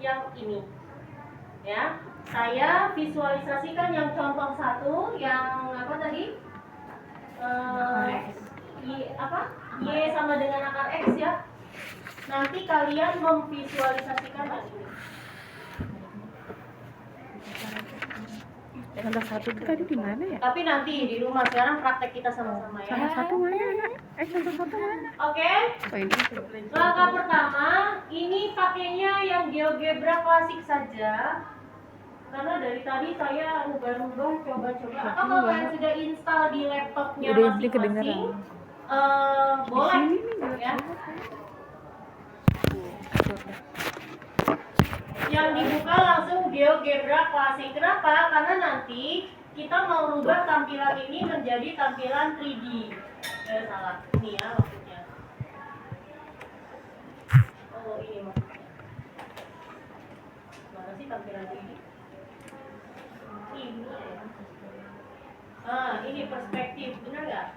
yang ini. Ya, saya visualisasikan yang contoh 1 yang apa tadi? Y sama dengan akar X ya. Nanti kalian memvisualisasikan yang ini. Contoh 1 itu tadi di mana ya? Tapi nanti di rumah, sekarang praktek kita sama-sama ya. Contoh 1 mana anak? Contoh 1 mana? Oke. Oh ini. Langkah pertama, ini pakainya yang GeoGebra klasik saja. Karena dari tadi saya ubah-ubah, coba-coba. Atau kalau kalian sudah install di laptopnya masing-masing, boleh ya. Yang dibuka langsung GeoGebra klasik. Kenapa? Karena nanti kita mau rubah tampilan ini menjadi tampilan 3D. Salah. Ini ya maksudnya. Oh ini maksudnya. Mana sih tampilan 3D? Ini ya. Ini perspektif, benar nggak?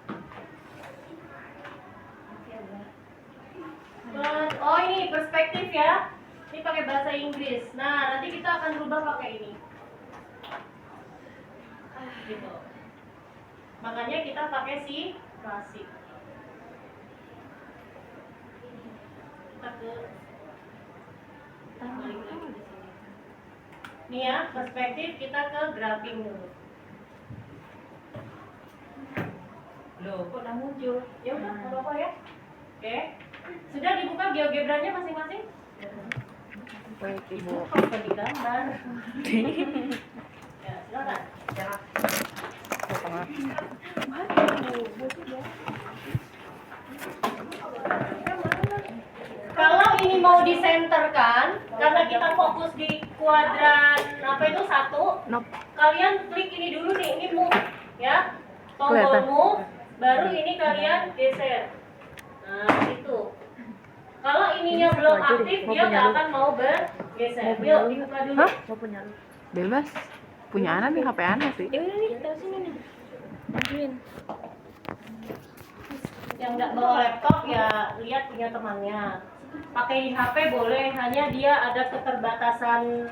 Oh ini perspektif ya. Ini pakai bahasa Inggris. Nah nanti kita akan rubah pakai ini. Gitu. Makanya kita pakai si klasik. Kita ke balik lagi di sini. Nih ya, perspektif kita ke graphing dulu. Loh, kok udah muncul? Ya udah, nggak apa-apa ya. Oke. Sudah dibuka GeoGebra-nya masing-masing? Baik Ibu. Apa di gambar? Ya, silakan. Kalau ini mau disenterkan, karena kita fokus di kuadran apa itu 1, kalian klik ini dulu nih, ini move, ya, tombol move, baru ini kalian geser. Nah itu. Kalau ininya belum aktif, dia nggak akan mau bergeser. Yuk dibuka dulu. Mau punya lu? Bebas. Punya anak nih, HP anak sih. Ya udah nih, taruh sini nih. Bantuin. Yang nggak bawa laptop ya lihat punya temannya. Pakai di HP boleh, hanya dia ada keterbatasan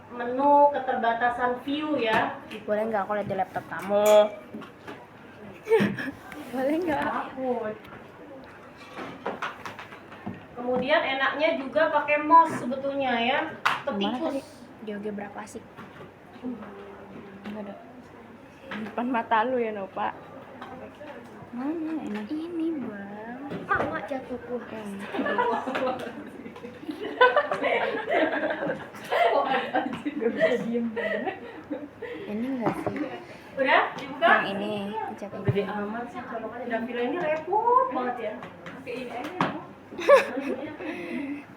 menu, keterbatasan view ya. Boleh nggak aku lihat di laptop kamu? Boleh nggak? Kemudian enaknya juga pakai mouse sebetulnya ya. Ketikus. GeoGebra klasik. Enggak ada. Depan mata lu ya, Nova. Mana enak? Ini, Bang. Sama jatuhku. Gak bisa diem. Ini enggak sih? Udah dibuka? Yang ini, pencet ini. Gede amat sih colokannya, dan ini repot banget ya. Pakai ini aja.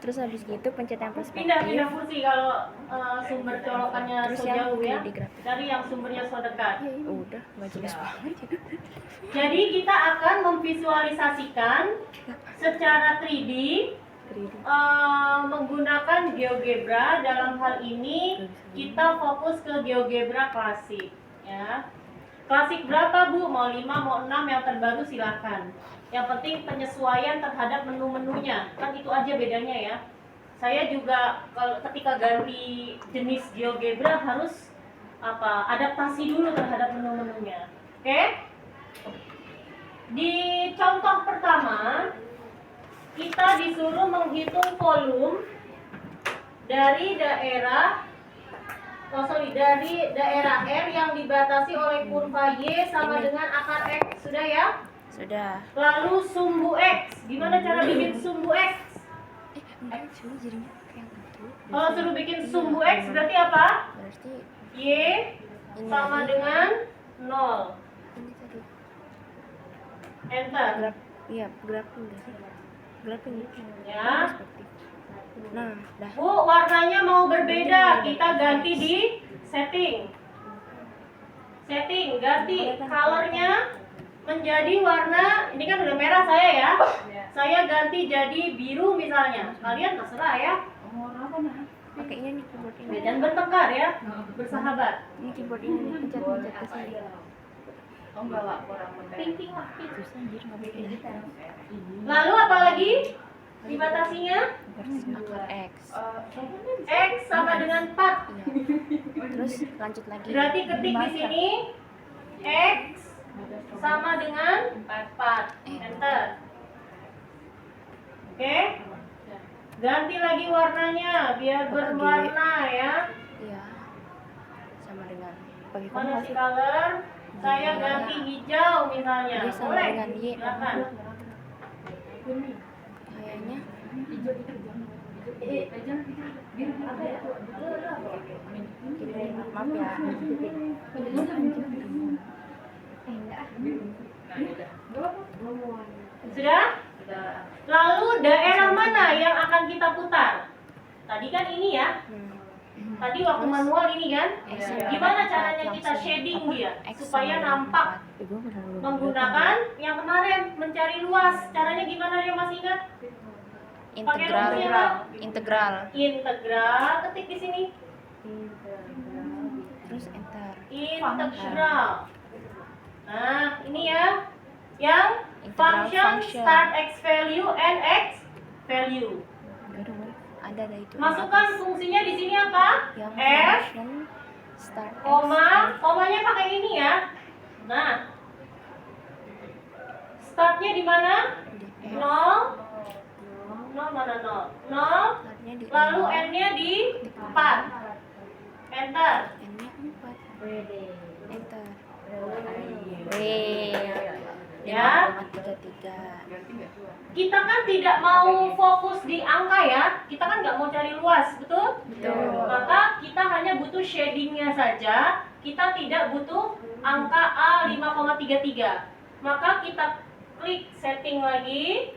Terus habis gitu pencet yang perspektif. Pindah kursi kalau sumber colokannya Terus so yang jauh ya. di grafik. Dari yang sumbernya so dekat. Udah, nggak jelas banget. Jadi kita akan memvisualisasikan secara 3D menggunakan GeoGebra. Dalam hal ini kita fokus ke GeoGebra klasik ya. Klasik berapa Bu? Mau 5, mau 6, yang terbaru silahkan. Yang penting penyesuaian terhadap menu-menunya. Kan itu aja bedanya ya. Saya juga kalau ketika ganti jenis GeoGebra harus adaptasi dulu terhadap menu-menunya. Oke? Di contoh pertama, kita disuruh menghitung volume dari daerah R yang dibatasi oleh kurva Y sama dengan akar X. Sudah ya? Sudah. Lalu sumbu X. Gimana cara bikin sumbu X? Kalau suruh bikin sumbu X berarti apa? Berarti Y sama dengan 0. Enter. Iya, graphing enggak sih? Graphing Ya. Nah, dah. Bu, warnanya mau berbeda. Kita ganti di setting. Setting, ganti colornya menjadi warna, ini kan udah merah saya ya. Saya ganti jadi biru misalnya. Kalian terserah ya. Pakainya nih keyboard ini. Dan bertengkar ya, bersahabat. Ini keyboard ini nih, pencet ke sini. Bawa kurang Ping lah, susah anjir enggak boleh gitu. Lalu apa lagi? Dibatasinya akar X. X sama dengan 4. Iya. Terus lanjut lagi. Berarti ketik di sini X sama dengan 4. Enter. Oke. Ganti lagi warnanya biar berwarna ya. Iya. Sama dengan pakai Mana koma sih sih? color? Saya ganti hijau misalnya. Dia sama Boleh? dengan Y. Silakan. Kayaknya gini, maaf ya. Sudah? Lalu daerah mana yang akan kita putar? Tadi kan ini ya. Tadi waktu manual ini kan. Gimana caranya kita shading dia supaya nampak menggunakan yang kemarin mencari luas. Caranya gimana dia masih ingat? Integral. Integral, ketik di sini. Terus enter. Integral. Nah, ini ya. Yang Integral function start x value and x value. Ada itu. Masukkan fungsinya di sini apa? Yang F, function start X. komanya pakai ini ya. Nah, startnya di mana? Di F. 0. 0 mana 0? 0. Startnya di Lalu 0. n-nya di 4. Enter. N-nya 4. Enter. B. Ya. 5,33. Kita kan tidak mau fokus di angka ya. Kita kan nggak mau cari luas, betul? Betul. Maka kita hanya butuh shadingnya saja. Kita tidak butuh angka A 5,33. Maka kita klik setting lagi.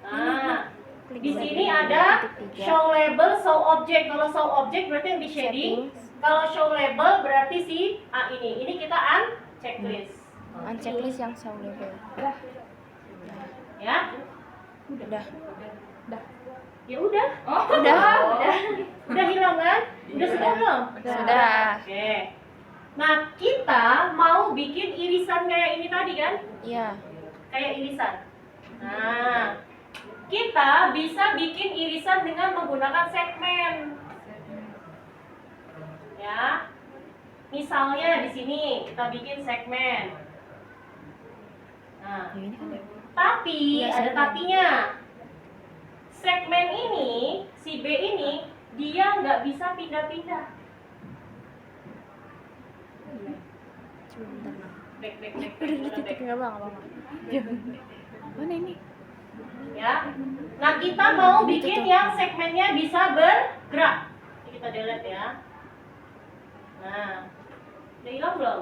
Nah, di sini ada show label, show object. Kalau show object berarti yang di shading. Kalau show label berarti si A ini. Ini kita checklist. Checklist yang show label. Ya, Udah. ya udah. Udah hilang kan? Udah sudah belum? Sudah. Oke. Nah, kita mau bikin irisan kayak ini tadi kan? Iya. Kayak irisan. Nah, kita bisa bikin irisan dengan menggunakan segmen. Ya. Misalnya di sini kita bikin segmen. Nah, Ini kan tapi Iya, ada segmen. tapinya. Segmen ini, si B ini, dia nggak bisa pindah-pindah. Coba bentar. Nah. Back. Udah titik enggak bang, apa? Mana ini? Ya. Nah, kita mau bikin yang segmennya bisa bergerak. Ini kita delete ya. Nah, udah hilang belum?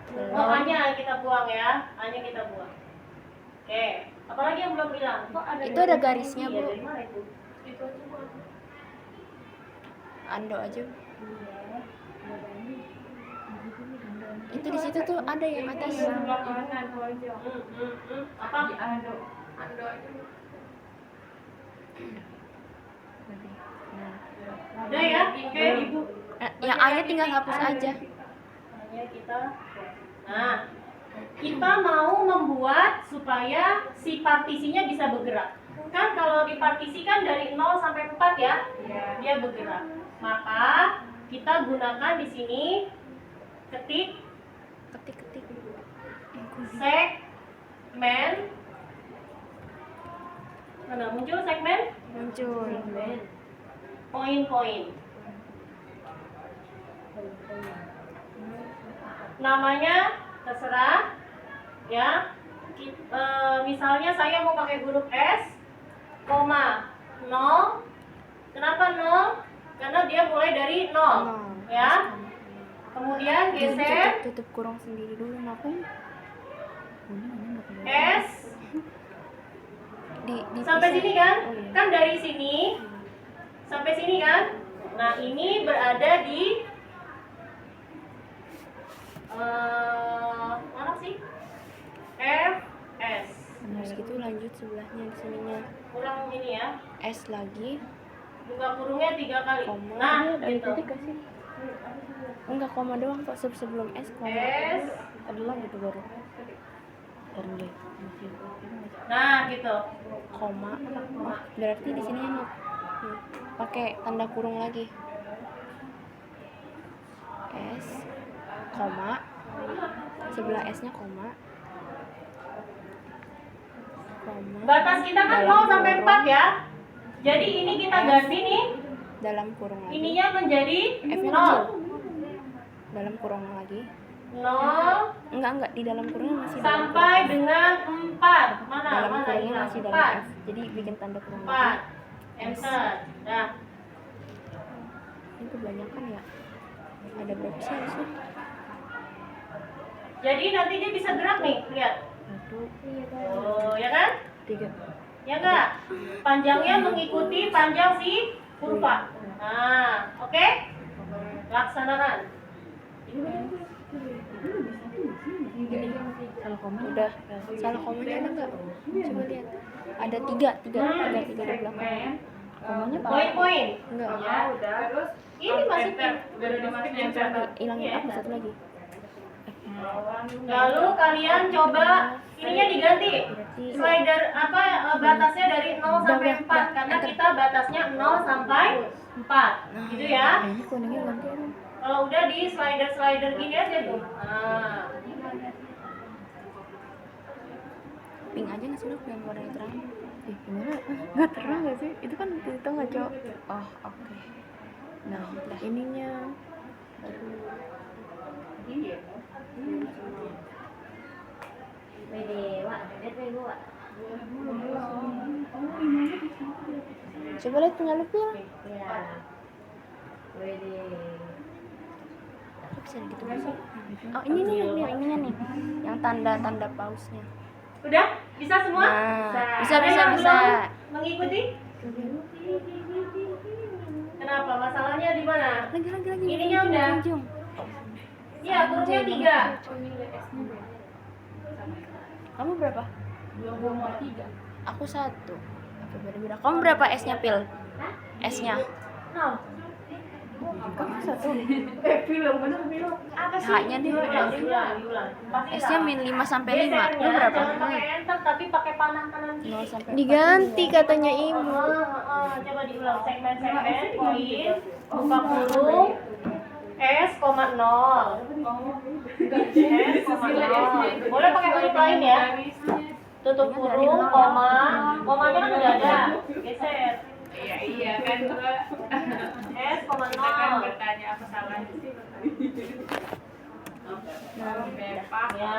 Oh, A-nya kita buang ya. A-nya kita buang. Oke, apalagi yang belum hilang? Kok ada Itu ada garisnya, Bu. Dari mana itu? Itu aja, Bu. Ando aja. Itu di situ tuh ada yang atas. Apa? Udah ya? Oke, Ibu. Yang A-nya tinggal hapus aja. Hanya kita mau membuat supaya si partisinya bisa bergerak. Kan kalau dipartisikan dari 0 sampai 4 ya, dia bergerak. Maka kita gunakan di sini ketik segmen. Mana muncul segmen? Muncul. Poin-poin. Namanya terserah ya. Misalnya saya mau pakai huruf S, koma 0. Kenapa 0? Karena dia mulai dari 0 ya. Kemudian geser Tutup kurung sendiri dulu, ngapain? S Di sampai sini kan? Oh, iya. Kan dari sini sampai sini kan? Nah, ini berada di mana sih? F S. Terus gitu lanjut sebelahnya di sininya. Kurang ini ya. S lagi. Buka kurungnya 3 kali. Koma. Nah, Ada gitu. titik gak sih? Enggak, koma doang kok sebelum S koma. S Ada lagi tuh baru. Ntar dulu deh. Nah, gitu. Koma. Berarti di sini nih pakai tanda kurung lagi. S, koma. Sebelah S-nya koma. Koma. Batas kita kan Dalam 0 sampai kurung. 4 ya. Jadi ini kita ganti nih, Dalam kurung lagi. ininya menjadi F-nya 0. kecil. Dalam kurung lagi. 0 Enggak, di dalam kurungnya masih dalam sampai kurung F. dengan 4. Mana? Dalam Mana kurungnya hilang? masih dalam 4. F. Jadi bikin tanda kurung 4. lagi. Enter. Nah, Ini kebanyakan ya. Ada berapa sih harusnya? jadi nanti dia bisa gerak nih, lihat. 1, Oh, ya kan? 3. Ya enggak? Panjangnya mengikuti panjang si kurva. Nah, oke? Laksanakan. Salah koma. Udah. Salah komanya ada nggak? Coba lihat. Ada 3 di belakang. Komanya apa? Poin-poin. Enggak. Ini masukin. Hilangin apa satu lagi? Lalu kalian coba ininya diganti. Slider apa batasnya dari 0 sampai 4 karena kita batasnya 0 sampai 4. Gitu ya. Ini kuningnya ganti dong. Kalau udah di slider gini aja tuh. Nah. Pink aja nggak sih lu yang warnanya terang? Gimana? Nggak terang nggak sih? Itu kan di tengah, Cok. Oh, oke. Nah, ininya. Coba lihat punya lu Pil. Kok bisa gitu sih? Oh, ini nih yang ininya nih. Yang tanda pause-nya. Udah? Bisa semua? Nah, bisa. Ada yang belum mengikuti? Kenapa? Masalahnya di mana? Lagi. Ininya udah. Ujung. Iya, kurungnya 3. Kamu berapa? 2,3. Aku 1. Oke, beda-beda. Kamu berapa S-nya, Pil? S-nya? 0. Kamu satu. Apa sih? H-nya deh. Diulang. S-nya min 5 sampai 5. Lu berapa? Jangan pakai enter tapi pakai panah kanan kiri. 0 sampai 4. Diganti katanya Ibu. Coba diulang segmen-segmen poin buka kurung S, 0. S, 0. Boleh pakai huruf lain ya. Tutup kurung, koma. Komanya kan udah ada. Geser. Iya kan gua S, 0. kita kan bertanya apa salahnya sih. Bepak. Ya,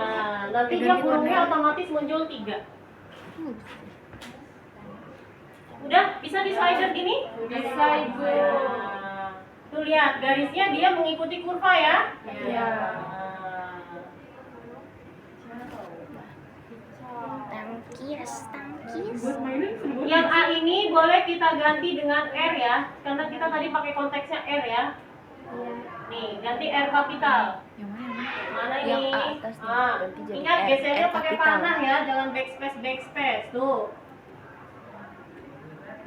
nanti dia kurungnya otomatis muncul 3. Udah, bisa di slider gini? Bisa, Ibu. Nah, tuh lihat, garisnya dia mengikuti kurva ya? Iya. Tangkis. Yang A ini boleh kita ganti dengan R ya, karena kita tadi pakai konteksnya R ya. Nih, ganti R kapital. Yang mana? Mana Yang ini? A atas nih, Ah, ganti jadi ingat R, gesernya R pakai kapital. panah ya, jangan backspace. Tuh.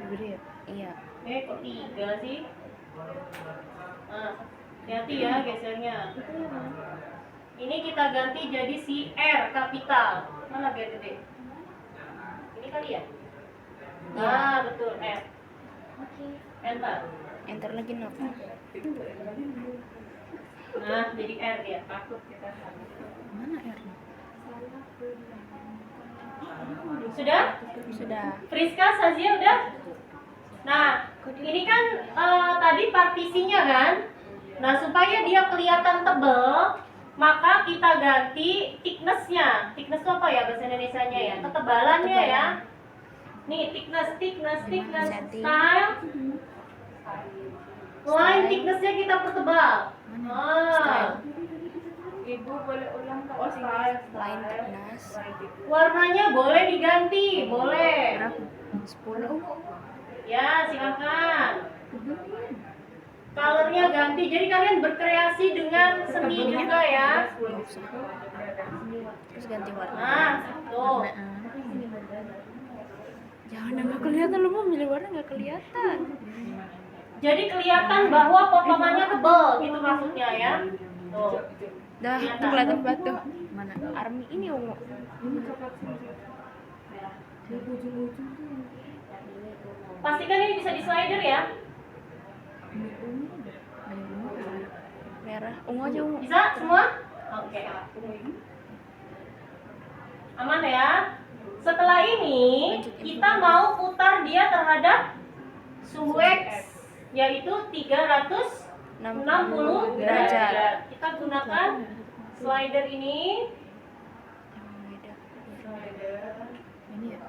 Gede ya? Iya. Kok 3 sih? Nah, hati ya gesernya. Ini kita ganti jadi si R kapital. Mana biar gede? Ini kali ya? Nah, betul R. Enter. Enter lagi no. Nah, jadi R dia. Takut kita salah. Mana R-nya? Sudah? Sudah. Friska, Sazia udah? Nah, ini kan tadi partisinya kan? Nah, supaya dia kelihatan tebal, maka kita ganti thickness-nya. Thickness itu apa ya bahasa Indonesianya ya? Ketebalannya ya. Nih, thickness, Senti. style. Line thickness-nya kita pertebal. Style. Ibu boleh ulang ke style. Line thickness. Warnanya boleh diganti, boleh. 10. Ya, silakan. Colornya ganti, jadi kalian berkreasi dengan seni juga ya. Terus ganti warna. Nah, tuh. Jangan nggak kelihatan, lu mau milih warna nggak kelihatan. Jadi kelihatan bahwa potongannya tebal, gitu maksudnya ya. Tuh. Dah, itu kelihatan batu. Mana? Army ini ungu. Pastikan ini bisa di slider ya. Merah, ungu aja ungu. Bisa semua? Oke. Aman ya. Setelah ini kita mau putar dia terhadap suhu X, yaitu 360 derajat. Kita gunakan slider ini. Ini ya.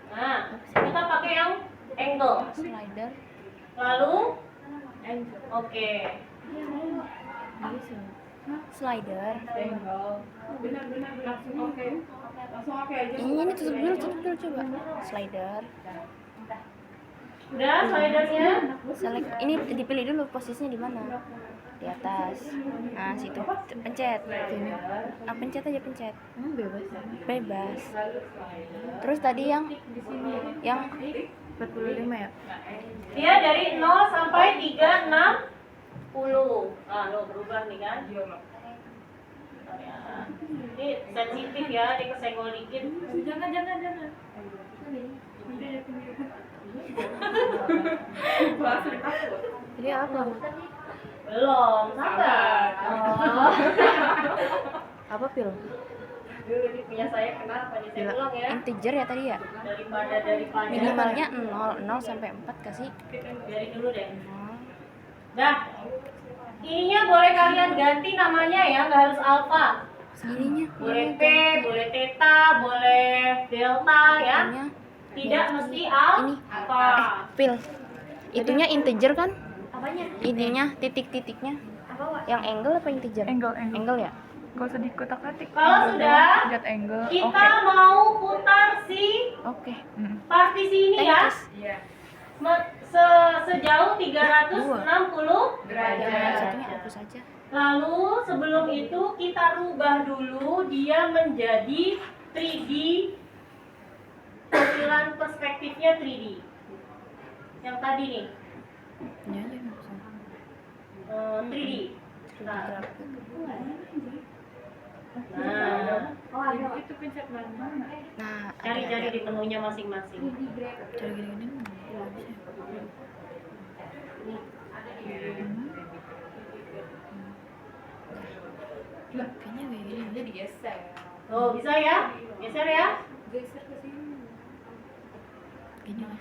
Nah, kita pakai yang angle. Slider. Lalu, oke. Slider. Benar-benar langsung oke. Langsung oke aja. Ini tutup dulu coba. Slider. Udah slidernya. Select. Ini dipilih dulu posisinya di mana. Di atas. Nah, situ. Pencet. Ah, pencet aja pencet. Bebas. Bebas. Terus tadi yang 45 ya? Dia dari 0 sampai 360. Nah, lo berubah nih kan? Ini sensitif ya, dia kesenggol dikit. Jangan. Jadi apa? Belum, sabar. Oh. Apa pil? Dulu ini punya saya kenapa nih? Saya ulang ya. integer ya tadi ya. Daripada Minimalnya 0 sampai 4 kasih. dari dulu deh. 0. Dah. Ininya boleh kalian ganti namanya ya, nggak harus alfa. Segininya. Boleh P, boleh theta, boleh delta ya. Itunya Tidak mesti ini. alfa. Pil. Itunya integer kan? Apanya? Ininya titik-titiknya. Yang angle apa integer? Angle. Angle ya? Gak usah dikotak-katik. Kalau sudah, lihat angle. kita mau putar si Oke. partisi ini ya. Iya. Sejauh 360 derajat. Satunya hapus saja. Lalu sebelum itu kita rubah dulu dia menjadi 3D. Tampilan perspektifnya 3D. Yang tadi nih, Ini aja nggak usah. 3D. Nah, Itu pencet mana? Nah, cari-cari di menunya masing-masing. Cari gini-gini. Kayaknya kayak gini. Dia digeser. Oh, bisa ya? Geser ya? Geser ke sini. Gini lah.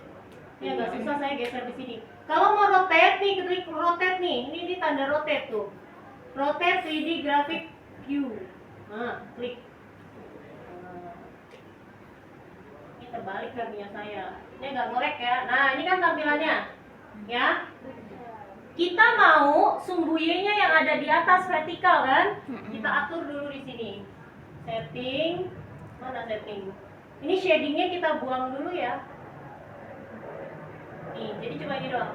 Ya nggak susah, saya geser di sini. Kalau mau rotate nih, klik rotate nih. Ini tanda rotate tuh. Rotate 3D graphic view. Nah, klik. Ini terbalik kan punya saya. Ini nggak ngorek ya. Nah, ini kan tampilannya. Ya. Kita mau sumbu Y-nya yang ada di atas vertikal kan? Kita atur dulu di sini. Setting. Mana setting? Ini shadingnya kita buang dulu ya. Nih, jadi cuma ini doang.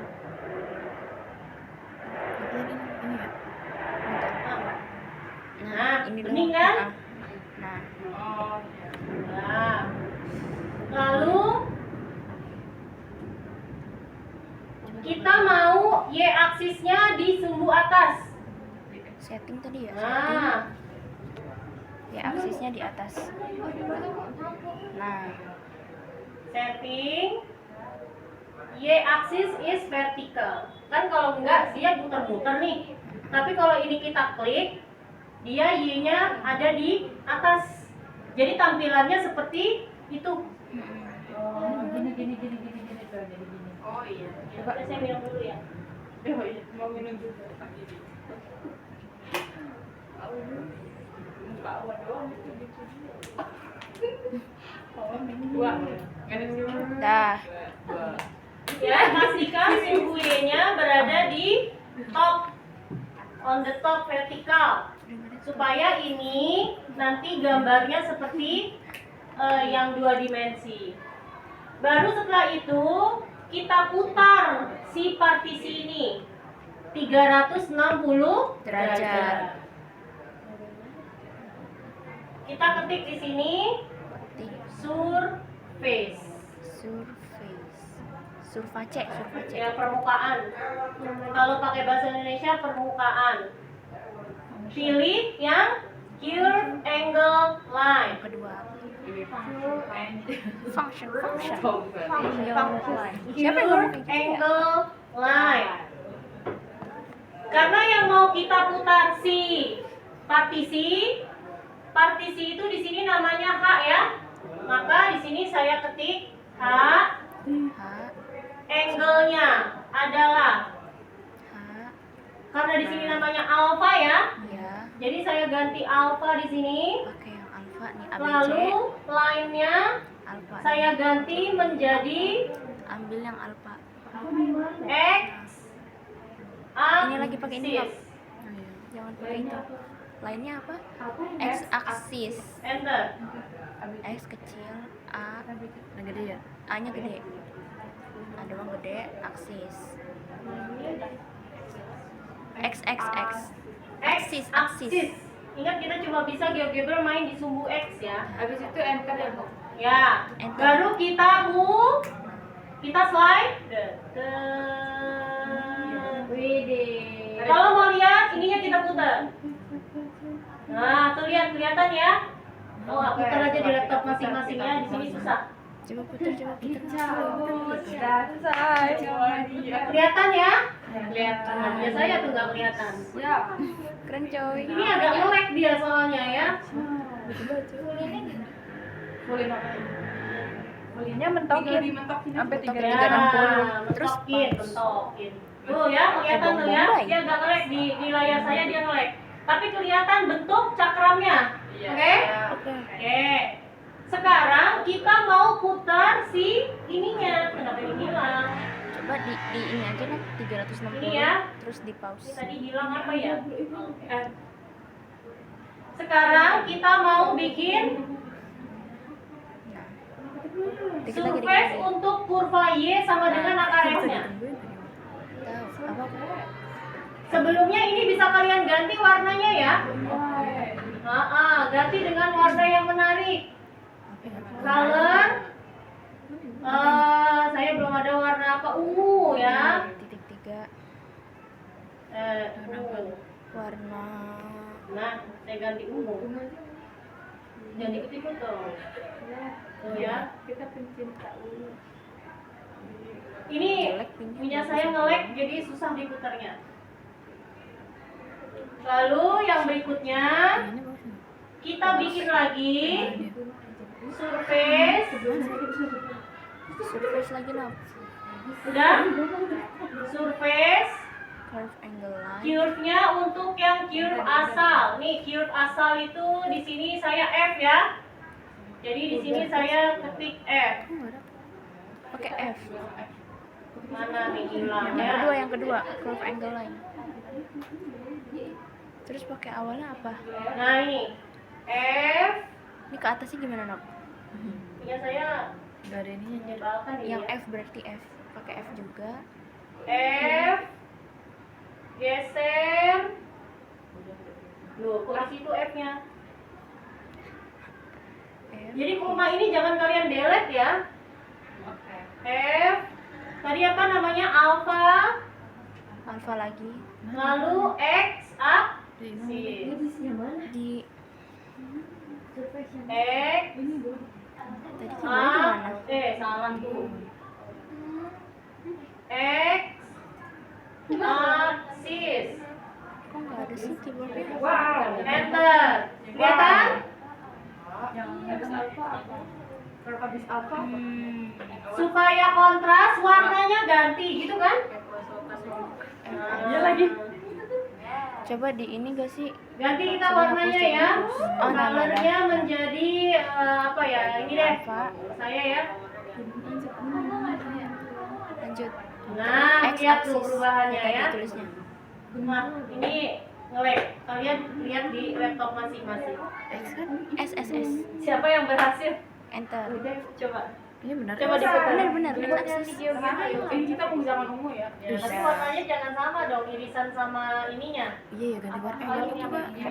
Ini ya. Nah, ini bening dulu. kan? Nah, Oh. Nah, lalu kita mau Y aksisnya di sumbu atas. setting tadi ya. Nah, Ya, aksisnya di atas. Nah, setting Y aksis is vertical. Kan kalau enggak dia muter-muter nih. Tapi kalau ini kita klik, dia Y-nya ada di atas. Jadi tampilannya seperti itu. Gini tuh jadi gini. Oh iya. Coba saya minum dulu ya. Oh iya, mau minum juga. Bawa doang itu gitu. Oh, minum dua. dah. Ya, pastikan sumbu Y-nya berada di top, on the top vertikal, supaya ini nanti gambarnya seperti yang 2 dimensi. Baru setelah itu kita putar si partisi ini 360 derajat. Kita ketik di sini surface. Surface. Ya, permukaan. Kalau pakai bahasa Indonesia permukaan. Pilih yang curve angle line. Kedua. Curve and Function. Siapa yang ngomong Curve kayak gitu ya? angle line. Karena yang mau kita putar partisi itu di sini namanya H ya. Maka di sini saya ketik H, H, angle-nya adalah, H, karena di sini namanya alfa ya. ya. Jadi saya ganti alfa di sini. Oke, yang alfa nih ABC. Lalu line-nya Alfa. saya ganti menjadi Ambil yang alfa. X Ini lagi pakai ini, Kak. axis. Jangan pakai itu. Lainnya apa? X aksis. Enter. X kecil, A, Yang gede ya? A-nya gede. A doang gede, aksis. X. X Aksis. Ingat kita cuma bisa GeoGebra main di sumbu X ya. habis itu enter ya Bu. Ya. Enter. Baru kita move. Kita slide. Widih. Kalau mau lihat, ininya kita putar. Nah, tuh lihat, kelihatan ya? Oh, putar aja di laptop masing-masing ya. Di sini susah. Coba putar, coba putar. Selesai. Kelihatan ya? Kelihatan. Nah, biasanya tuh nggak kelihatan. Siap. Keren coy. Ini agak melek dia soalnya ya. Kulinya mentokin. Sampai Ya, 360. Terus mentokin. Tuh ya, kelihatan tuh ya. Dia agak melek di layar saya, dia melek. Tapi kelihatan bentuk cakramnya. Oke? Oke. Oke. Sekarang kita mau putar si ininya. Kenapa ini hilang? Coba di ini aja lah 360. Ini ya. Terus di Ini pause. tadi hilang apa ya? Sekarang kita mau bikin Dikit lagi, surface dikit lagi. untuk kurva Y sama dengan akar X-nya. Tahu apa? Sebelumnya ini bisa kalian ganti warnanya ya. Ganti dengan warna yang menarik. Color. Saya belum ada warna apa, ungu ya. Titik 3 Ungu. warna Nah, saya ganti ungu. Jangan ikut-ikut dong. Tuh ya. Kita pencinta ungu. Ini jelek pinknya. punya saya nge-lag jadi susah diputarnya. Lalu yang berikutnya Ini bagus nih. kita bikin lagi surface. Surface lagi loh. Udah? Surface. Curve angle line. Curve-nya untuk yang curve asal. Nih, curve asal itu di sini saya F ya. Jadi di sini saya ketik F. Oh, nggak ada. Pakai F. Mana nih hilang Yang kedua, ya? curve angle line. Terus pakai awalnya apa? Nah, ini F. Ini ke atasnya gimana, Nok? Ya saya Gak ada ininya. jebalkan ini Yang ya. F berarti F. Pakai F juga. F. Geser. Loh, kok di situ F-nya? F. Jadi koma ini jangan kalian delete ya. F. Tadi apa namanya? Alpha. Alpha lagi. Lalu X up. Di X. tadi keyboardnya di mana? Salah tuh. X. Axis. Kok nggak ada sih keyboardnya? Enter. Kelihatan? Habis apa? Supaya kontras warnanya ganti gitu kan? Iya lagi. Coba di ini gak sih? Ganti kita warnanya ya. Oh, nah, Colornya menjadi apa ya? Ini deh. Apa? Saya ya. Lanjut. Nah, X lihat tuh axis. perubahannya Tadi ya. tulisnya. Nah, ini nge-lag. Kalian lihat di laptop masing-masing. X kan? S. Siapa yang berhasil? Enter. Coba. Ini benar. Coba diputar. Benar, X axis. Ini kita menggunakan ungu ya. Tapi warnanya jangan sama dong, irisan sama ininya. Iya ya ganti warna. Coba. Iya,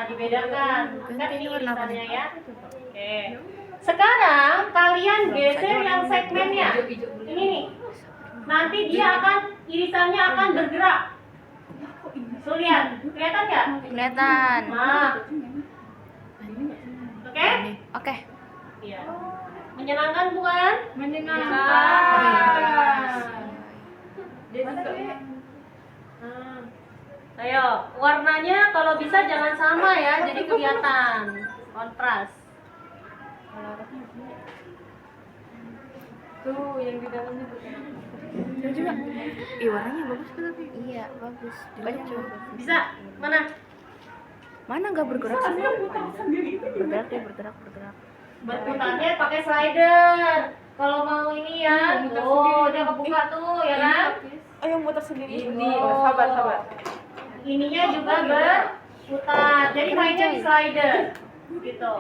dibedakan. Kan Ganti ini ini warna apa irisannya nih? ya. Oke. Sekarang kalian geser yang segmennya. Ini nih. Nanti dia akan irisannya akan bergerak. Tuh lihat, kelihatan nggak? Kelihatan. Nah, Oke? Oke. Iya. Menyenangkan bukan? Hmm. Ayo, warnanya kalau bisa jangan sama ya, jadi kelihatan kontras. Tuh yang di dalamnya tuh. Coba. Ih, warnanya bagus kan tapi. Iya, bagus. Banyak coba. Bisa? Mana? Mana nggak bergerak sih? Bergerak deh, bergerak. Berputarnya pakai slider. Kalau mau ini ya, tuh udah kebuka tuh ya kan? Oh, yang muter sendiri. Ini, sabar. Ininya juga berputar. Jadi mainnya di slider. Gitu.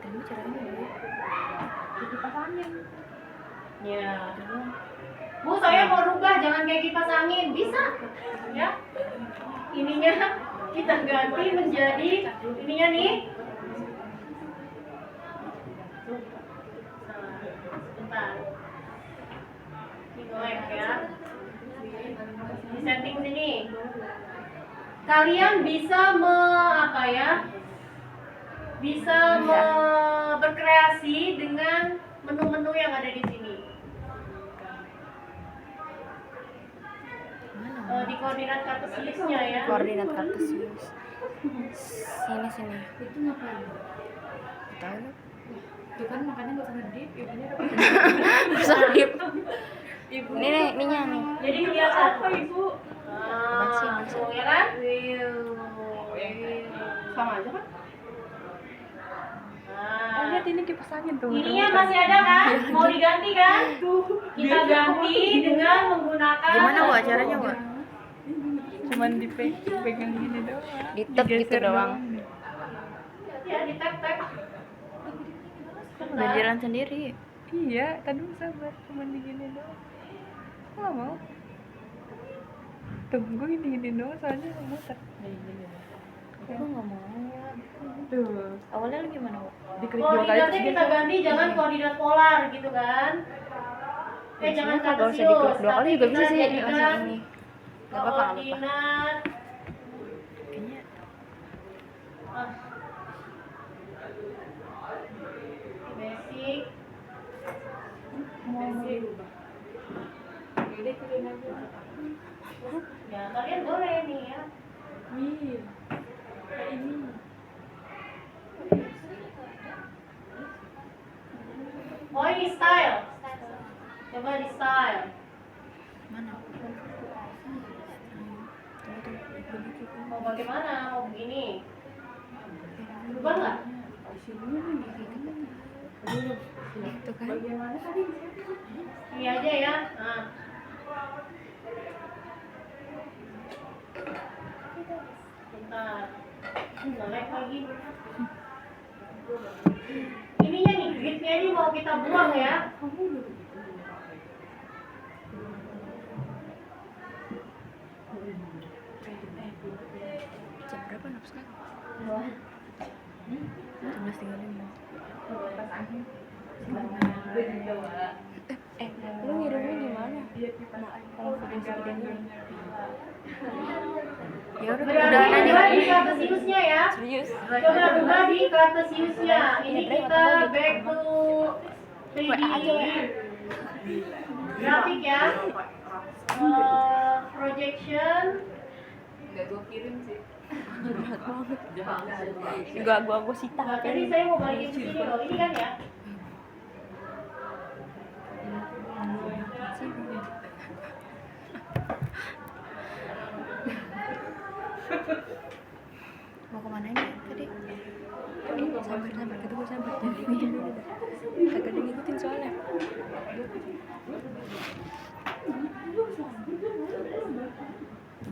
Kamu caranya gimana? Ya. Bu, saya mau rubah, jangan kayak kipas angin. Bisa. Ya. Ininya kita ganti menjadi ininya nih. Sebentar. Ini melek ya. Di setting sini. Kalian bisa berkreasi dengan menu-menu yang ada di sini. Di koordinat kartesiusnya ya. Koordinat kartesius. Sini. Itu ngapain? Tahu lu? Itu kan makanya nggak usah ngedip, ibunya Salib. Ininya nih. Jadi kelihatan. apa ibu? Tuh ya kan? Sama aja kan? Nah, Lihat ini kipas angin tuh. ininya masih ada kan? Mau diganti kan? Kita ganti dengan menggunakan. Gimana Bu acaranya, Bu? Cuman dipegang gini doang. Ditek gitu Digeser doang. Ya, di tap. Biar jalan sendiri. Iya, tadi sabar, cuman digini doang. Nggak mau. Tuh, gue gini doang soalnya muter. Aku nggak mau. Tuh, Awalnya lu gimana, Bu? diklik 2 kali Koordinatnya terus kita ganti jangan koordinat polar gitu kan? Jangan Kalau usah kartesius. diklik 2 kali tapi juga bisa kita sih. jadikan Langsung ini. Nggak apa-apa. koordinat. Kayaknya Ah. Basic. Yaudah kirim aja. Ya, kalian boleh nih ya. Wih, kayak ini. Oh, ini style. Coba di style. mana? Mau bagaimana? Mau begini? Berubah nggak? Itu kan. Bagaimana tadi? Ini aja ya. Nah. Bentar. Nge-lag lagi. Ininya nih, gridnya ini mau kita buang ya. Jam berapa nafsu sekarang? 11.35. Lu ngirimnya gimana? Kalau video segede ini. Ya udah, Berarti udahan aja. buka di kartesiusnya ya. Serius? Coba buka di kartesiusnya. Ini kita back to 3D grafik ya. Projection. Nggak gue kirim sih. Juga gua sita. Nah, tadi saya mau balikin ke sini loh. Ini kan ya. Mau kemana ini tadi? Sabar, kata gue sabar. Jangan ikutin dulu dah. Kagak ada ngikutin soalnya.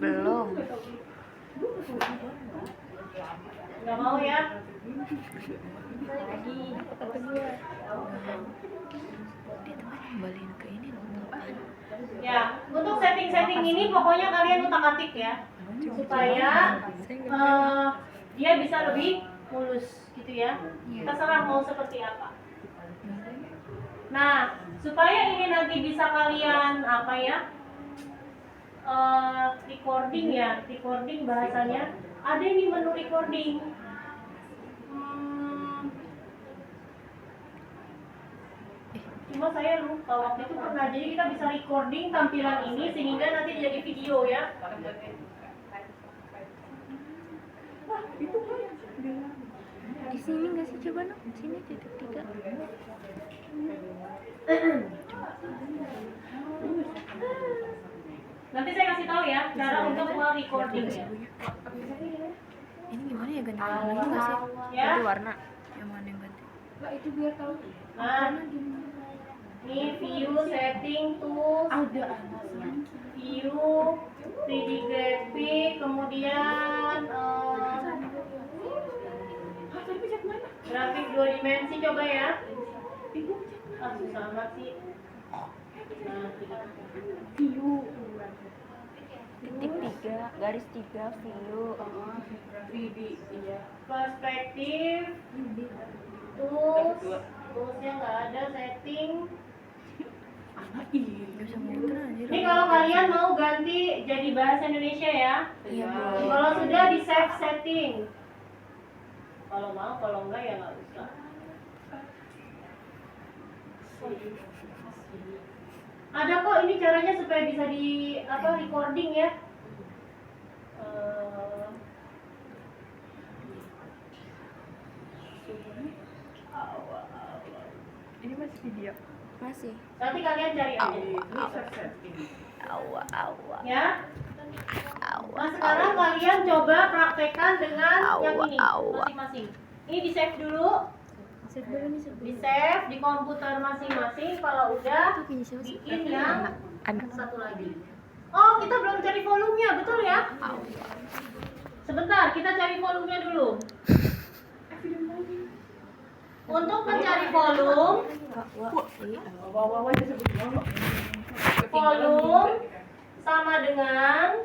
Belum. Nggak mau ya. Kata gue. Dia tuh kan kembaliin ke ini loh. Ya, untuk setting-setting ini pokoknya kalian utak-atik ya. Supaya dia bisa lebih mulus gitu ya. Terserah mau seperti apa. Nah, supaya ini nanti bisa kalian apa ya? recording ya, recording bahasanya. Ada di menu recording. Cuma saya lupa waktu itu pernah, jadi kita bisa recording tampilan ini sehingga nanti jadi video ya. Di sini nggak sih, coba dong, sini titik 3. Nanti saya kasih tahu ya cara untuk recordingnya. Ini gimana ya, ganti warna lagi nggak sih? Ya. Ganti warna. Yang mana yang ganti? Lah itu biar tahu. Nah, ini view setting tools, view 3D graphic, kemudian grafik 2 dimensi, coba ya. Susah amat sih. Nah, view Titik 3, garis 3, view. perspektif, toolsnya nggak ada, setting. Nggak bisa muter aja. Ini kalau kalian mau ganti jadi bahasa Indonesia ya. Iya, boleh. Kalau sudah di save setting. Kalau mau, kalau enggak ya nggak usah. Ada kok ini caranya supaya bisa di recording ya. Ini masih video. Masih. Nanti kalian cari aja. Awa. Ya. Nah sekarang kalian coba praktekkan dengan yang ini masing-masing. Ini di save dulu. Di save di komputer masing-masing. Kalau udah bikin yang satu lagi. Oh kita belum cari volumenya, betul ya? Sebentar kita cari volumenya dulu. Untuk mencari volume sama dengan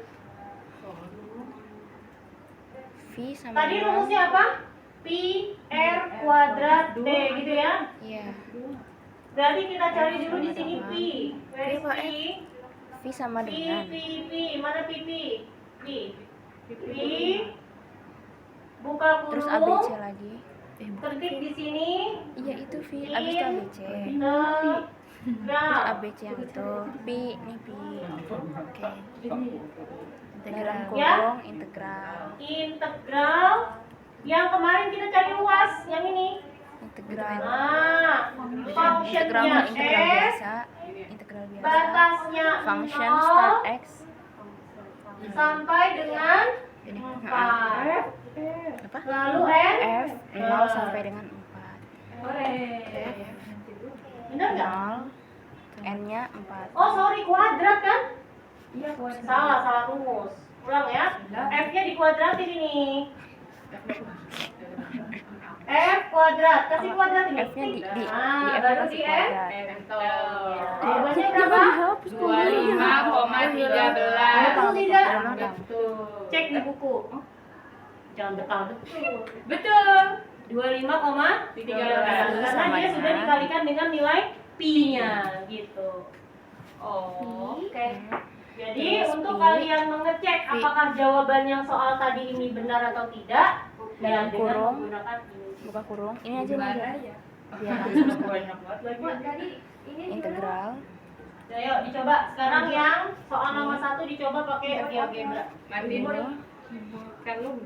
V sama tadi dengan rumusnya apa? Pi R kuadrat D gitu ya. Iya. Berarti kita cari dulu di sini pi. Where is Ini, Pak, pi? V sama dengan Pi. Mana pi? Pi. Buka terus kurung. ABC lagi. Ketik di sini. Iya itu V, abis itu ABC. Terus ABC yang itu pi, nih pi. Oke. Dalam Ya. kurung integral. Integral. Yang kemarin kita cari luas, yang ini. Integral. Functionnya Integral S. biasa. Integral biasa. Batasnya Function 0 start x. sampai dengan Ini 4. apa? Lalu N. F 0 sampai dengan 4. Bener nggak? 0. N-nya 4. Oh sorry, kuadrat kan? Salah rumus. Ulang ya. F-nya dikuadratin ini. F kuadrat, kasih kuadrat ini. F-nya di baru F di kasih F. kuadrat. Jawabannya berapa? 25,13. Betul tidak? Betul. Cek di buku. Jangan betul. Betul. 25,13 karena dia sudah dikalikan dengan nilai pi-nya gitu. Oh. Oke. Jadi Terus untuk pi. kalian mengecek apakah jawaban yang soal tadi ini benar atau tidak, Dalam ya dengan kurung. menggunakan ini. Buka kurung. Ini aja nih. Aja. Biar langsung sekali. Tadi ini Integral. Ayo dicoba sekarang yang soal nomor 1 dicoba pakai GeoGebra. Mati. Ini. Kan lu